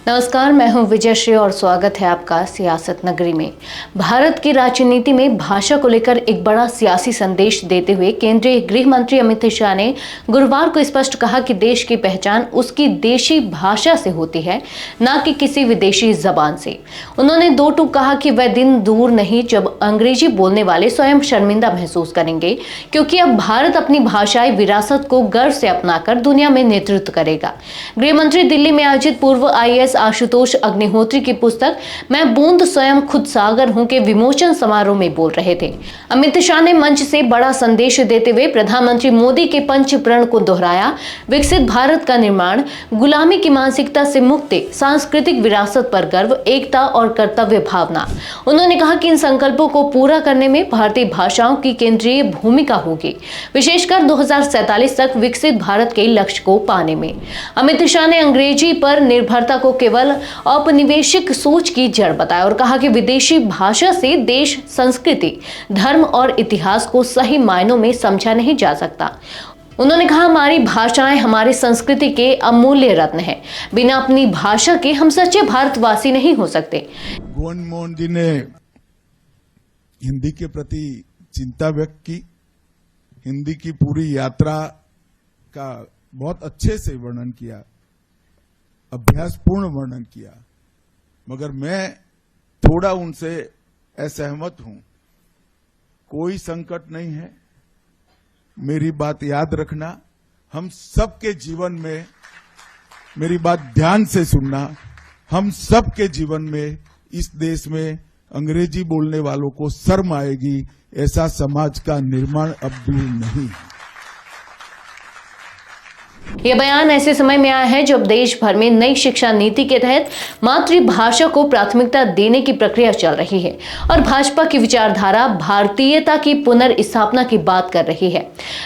नमस्कार, मैं हूं विजयश्री और स्वागत है आपका सियासत नगरी में। भारत की राजनीति में भाषा को लेकर एक बड़ा सियासी संदेश देते हुए केंद्रीय गृह मंत्री अमित शाह ने गुरुवार को स्पष्ट कहा कि देश की पहचान उसकी देशी भाषा से होती है, न कि किसी विदेशी जबान से। उन्होंने दो टूक कहा कि वह दिन दूर नहीं जब अंग्रेजी बोलने वाले स्वयं शर्मिंदा महसूस करेंगे, क्योंकि अब भारत अपनी भाषाई विरासत को गर्व से अपनाकर दुनिया में नेतृत्व करेगा। गृह मंत्री दिल्ली में आयोजित पूर्व IAS आशुतोष अग्निहोत्री की पुस्तक मैं बूंद स्वयं खुद सागर हूं के विमोचन समारोह में बोल रहे थे। अमित शाह ने मंच से बड़ा संदेश देते हुए प्रधानमंत्री मोदी के पंच प्रण को दोहराया। विकसित भारत का निर्माण, गुलामी की मानसिकता से मुक्ति, सांस्कृतिक विरासत पर गर्व, एकता और कर्तव्य भावना। उन्होंने कहा कि इन संकल्पों को पूरा करने में भारतीय भाषाओं की केंद्रीय भूमिका होगी, विशेषकर 2047 तक विकसित भारत के लक्ष्य को पाने में। अमित शाह ने अंग्रेजी पर निर्भरता को केवल औपनिवेशिक सोच की जड़ बताया और कहा कि विदेशी भाषा से देश, संस्कृति, धर्म और इतिहास को सही मायनों में समझा नहीं जा सकता। उन्होंने कहा, हमारी भाषाएं हमारी संस्कृति के अमूल्य रत्न हैं। बिना अपनी भाषा के हम सच्चे भारतवासी नहीं हो सकते। गोविंद मोहन जी ने हिंदी के प्रति चिंता व्यक्त की, हिंदी की पूरी यात्रा का बहुत अच्छे से वर्णन किया, अभ्यासपूर्ण वर्णन किया, मगर मैं थोड़ा उनसे असहमत हूं। कोई संकट नहीं है, मेरी बात याद रखना, हम सबके जीवन में, मेरी बात ध्यान से सुनना, हम सबके जीवन में इस देश में अंग्रेजी बोलने वालों को शर्म आएगी, ऐसा समाज का निर्माण अब दूर नहीं है। यह बयान ऐसे समय में आया है जब देश भर में नई शिक्षा नीति के तहत मातृभाषा को प्राथमिकता देने की प्रक्रिया चल रही है और भाजपा की विचारधारा भारतीयता की पुनर्स्थापना की बात कर रही है।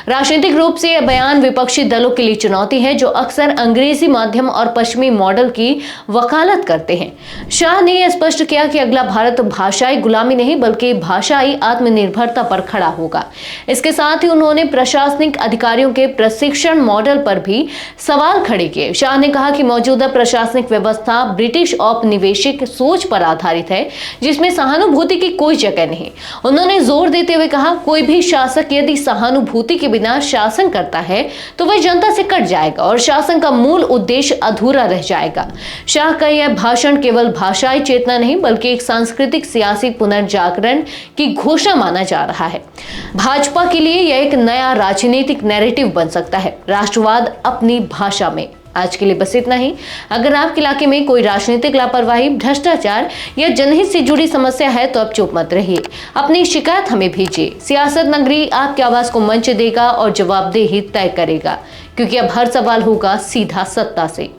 राजनीतिक रूप से यह बयान विपक्षी दलों के लिए चुनौती है, जो अक्सर अंग्रेजी माध्यम और पश्चिमी मॉडल की वकालत करते हैं। शाह ने यह स्पष्ट किया कि अगला भारत भाषाई गुलामी नहीं बल्कि भाषाई आत्मनिर्भरता पर खड़ा होगा। इसके साथ ही उन्होंने प्रशासनिक अधिकारियों के प्रशिक्षण मॉडल पर भी सवाल खड़े किए। शाह ने कहा कि मौजूदा प्रशासनिक व्यवस्था ब्रिटिश औपनिवेशिक सोच पर आधारित है, जिसमें सहानुभूति की कोई जगह नहीं। उन्होंने जोर देते हुए कहा, कोई भी शासक यदि सहानुभूति के बिना शासन करता है तो वह जनता से कट जाएगा और शासन का मूल उद्देश्य अधूरा रह जाएगा। शाह का यह भाषण केवल भाषाई चेतना नहीं बल्कि एक सांस्कृतिक सियासी पुनर्जागरण की घोषणा माना जा रहा है। भाजपा के लिए यह एक नया राजनीतिक नैरेटिव बन सकता है, राष्ट्रवाद अपनी भाषा में। आज के लिए बस इतना ही। अगर आपके इलाके में कोई राजनीतिक लापरवाही, भ्रष्टाचार या जनहित से जुड़ी समस्या है तो आप चुप मत रहिए, अपनी शिकायत हमें भेजिए। सियासत नगरी आपकी आवाज को मंच देगा और जवाबदेही तय करेगा, क्योंकि अब हर सवाल होगा सीधा सत्ता से।